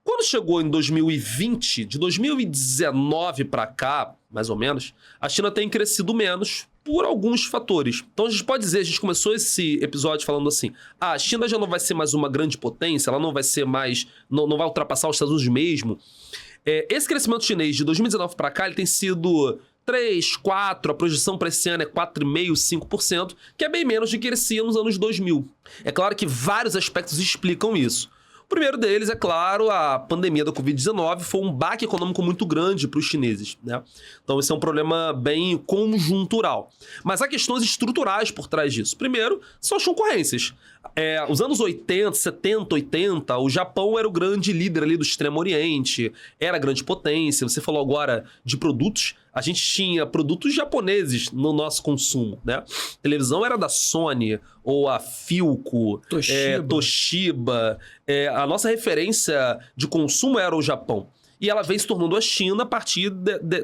Quando chegou em 2020, de 2019 para cá, mais ou menos, a China tem crescido menos por alguns fatores. Então a gente pode dizer, a gente começou esse episódio falando assim, a China já não vai ser mais uma grande potência, ela não vai ser mais, não vai ultrapassar os Estados Unidos mesmo. Esse crescimento chinês de 2019 para cá, ele tem sido 3, 4, a projeção para esse ano é 4,5%, 5%, que é bem menos do que crescia nos anos 2000. É claro que vários aspectos explicam isso. O primeiro deles, é claro, a pandemia da Covid-19 foi um baque econômico muito grande para os chineses, né? Então esse é um problema bem conjuntural. Mas há questões estruturais por trás disso. Primeiro, são as concorrências. Os anos 80, 70, 80, o Japão era o grande líder ali do Extremo Oriente, era a grande potência. Você falou agora de produtos. A gente tinha produtos japoneses no nosso consumo, né? A televisão era da Sony, ou a Philco, Toshiba. A nossa referência de consumo era o Japão. E ela vem se tornando a China a partir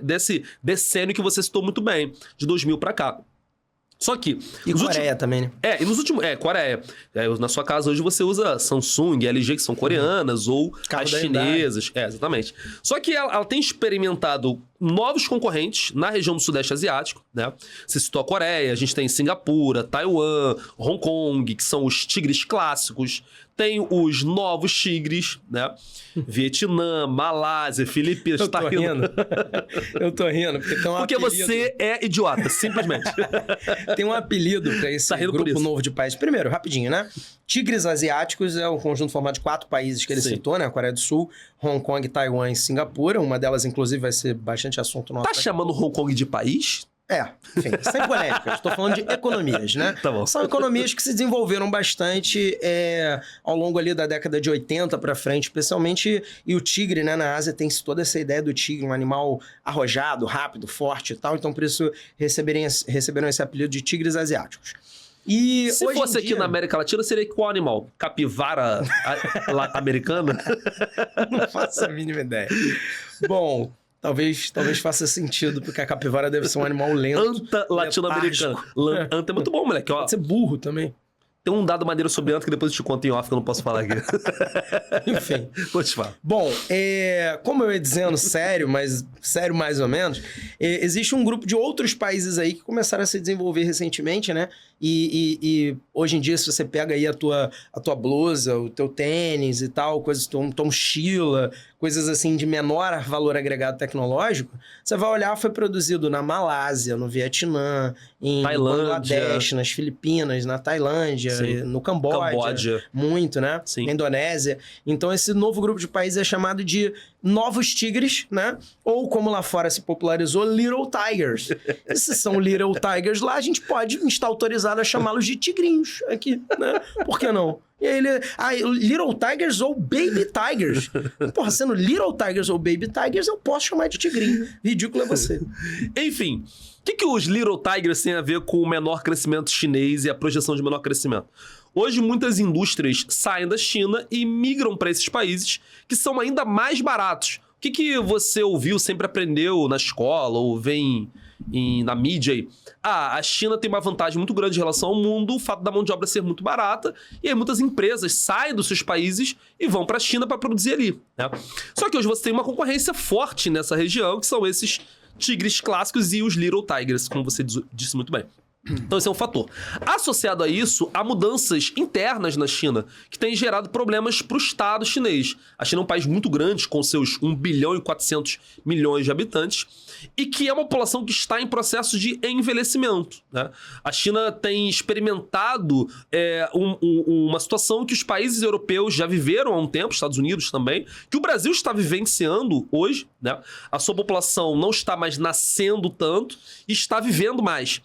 desse decênio que você citou muito bem, de 2000 para cá. Só que... E Coreia também, né? E nos últimos... Coreia. Na sua casa hoje você usa Samsung, LG, que são coreanas, ou as chinesas. Exatamente. Só que ela tem experimentado novos concorrentes na região do Sudeste Asiático, né? Você citou a Coreia, a gente tem Singapura, Taiwan, Hong Kong, que são os tigres clássicos. Tem os novos tigres, né? Vietnã, Malásia, Filipinas. Eu tô rindo. Eu tô rindo, porque tem um porque apelido. Você é idiota, simplesmente. Tem um apelido pra esse grupo novo de países. Primeiro, rapidinho, né? Tigres asiáticos é um conjunto formado de 4 países que ele citou, né? A Coreia do Sul, Hong Kong, Taiwan e Singapura. Uma delas, inclusive, vai ser bastante assunto nosso. Tá chamando Hong Kong de país? Enfim, sem polêmica. Estou falando de economias, né? Tá bom. São economias que se desenvolveram bastante ao longo ali da década de 80 para frente, especialmente. E o tigre, né, na Ásia tem toda essa ideia do tigre, um animal arrojado, rápido, forte e tal. Então, por isso, receberam esse apelido de tigres asiáticos. E se fosse aqui na América Latina, seria qual animal? Capivara americana? Não faço a mínima ideia. Bom... Talvez faça sentido, porque a capivara deve ser um animal lento. Anta latino-americana. Anta é muito bom, moleque. Pode ser burro também. Tem um dado maneiro sobre anta que depois eu te conto em off, que eu não posso falar aqui. Enfim. Vou te falar. Bom, como eu ia dizendo, sério mais ou menos, existe um grupo de outros países aí que começaram a se desenvolver recentemente, né? E hoje em dia, se você pega aí a tua blusa, o teu tênis e tal, coisas, tua mochila, coisas assim de menor valor agregado tecnológico, você vai olhar, foi produzido na Malásia, no Vietnã, em Bangladesh, nas Filipinas, na Tailândia, no Camboja. Muito, né? Sim. Na Indonésia. Então, esse novo grupo de países é chamado de Novos Tigres, né? Ou, como lá fora se popularizou, Little Tigers. E se são Little Tigers lá, a gente pode estar autorizado a chamá-los de tigrinhos aqui, né? Por que não? E aí Little Tigers ou Baby Tigers. Porra, sendo Little Tigers ou Baby Tigers, eu posso chamar de tigrinho. Ridículo é você. Enfim, o que os Little Tigers têm a ver com o menor crescimento chinês e a projeção de menor crescimento? Hoje, muitas indústrias saem da China e migram para esses países que são ainda mais baratos. O que você ouviu, sempre aprendeu na escola ou vem na mídia aí? A China tem uma vantagem muito grande em relação ao mundo, o fato da mão de obra ser muito barata, e aí muitas empresas saem dos seus países e vão para a China para produzir ali, né? Só que hoje você tem uma concorrência forte nessa região, que são esses tigres clássicos e os Little Tigers, como você disse muito bem. Então esse é um fator. Associado a isso, há mudanças internas na China que têm gerado problemas para o Estado chinês. A China é um país muito grande, com seus 1 bilhão e 400 milhões de habitantes, e que é uma população que está em processo de envelhecimento, né? A China tem experimentado uma situação que os países europeus já viveram há um tempo, Estados Unidos também, que o Brasil está vivenciando hoje, né? A sua população não está mais nascendo tanto e está vivendo mais.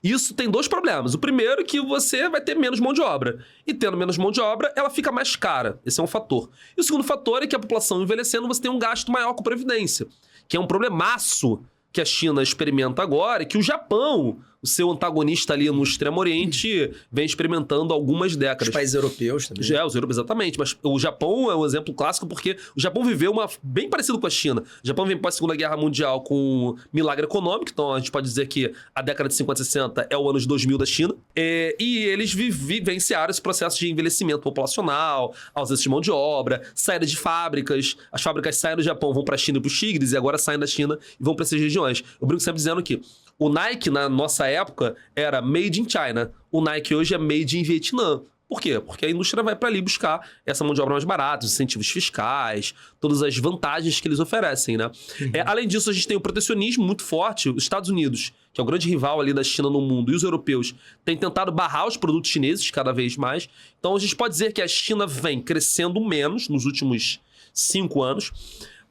Isso tem 2 problemas. O primeiro é que você vai ter menos mão de obra. E tendo menos mão de obra, ela fica mais cara. Esse é um fator. E o segundo fator é que a população envelhecendo, você tem um gasto maior com previdência, que é um problemaço que a China experimenta agora e que o Japão Uhum. o seu antagonista ali no Extremo Oriente vem experimentando há algumas décadas. Os países europeus também. Já, os europeus, exatamente. Mas o Japão é um exemplo clássico porque o Japão viveu bem parecido com a China. O Japão vem pós Segunda Guerra Mundial com milagre econômico, então a gente pode dizer que a década de 50 e 60 é o ano de 2000 da China. E eles vivenciaram esse processo de envelhecimento populacional, ausência de mão de obra, saída de fábricas. As fábricas saem do Japão, vão para a China e para os Tigres, e agora saem da China e vão para essas regiões. Eu brinco sempre dizendo que o Nike, na nossa época, era made in China. O Nike hoje é made in Vietnã. Por quê? Porque a indústria vai para ali buscar essa mão de obra mais barata, os incentivos fiscais, todas as vantagens que eles oferecem, né? Uhum. Além disso, a gente tem o protecionismo muito forte. Os Estados Unidos, que é o grande rival ali da China no mundo, e os europeus têm tentado barrar os produtos chineses cada vez mais. Então, a gente pode dizer que a China vem crescendo menos nos últimos 5 anos.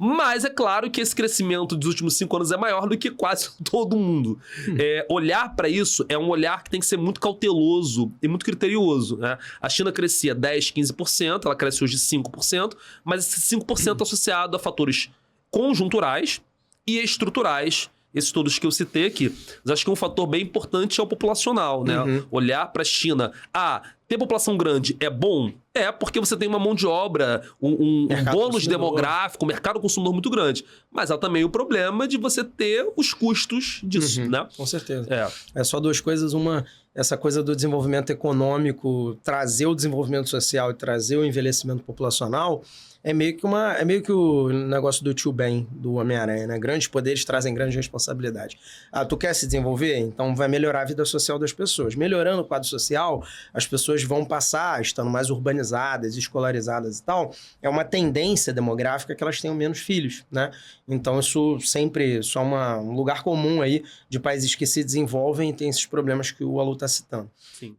Mas é claro que esse crescimento dos últimos 5 anos é maior do que quase todo mundo. Olhar para isso é um olhar que tem que ser muito cauteloso e muito criterioso, né? A China crescia 10%, 15%, ela cresce hoje 5%, mas esse 5% é associado a fatores conjunturais e estruturais. Esses todos que eu citei aqui. Mas acho que um fator bem importante é o populacional, né? Uhum. Olhar para a China. Ter população grande é bom? É, porque você tem uma mão de obra, um bônus demográfico, um mercado consumidor muito grande. Mas há também o problema de você ter os custos disso, né? Com certeza. É só duas coisas. Uma, essa coisa do desenvolvimento econômico, trazer o desenvolvimento social e trazer o envelhecimento populacional, é meio que o negócio do tio Ben, do Homem-Aranha, né? Grandes poderes trazem grande responsabilidade. Tu quer se desenvolver? Então vai melhorar a vida social das pessoas. Melhorando o quadro social, as pessoas vão passar, estando mais urbanizadas, escolarizadas e tal, é uma tendência demográfica que elas tenham menos filhos, né? Então isso é um lugar comum aí de países que se desenvolvem e tem esses problemas que o Alô está citando. Sim.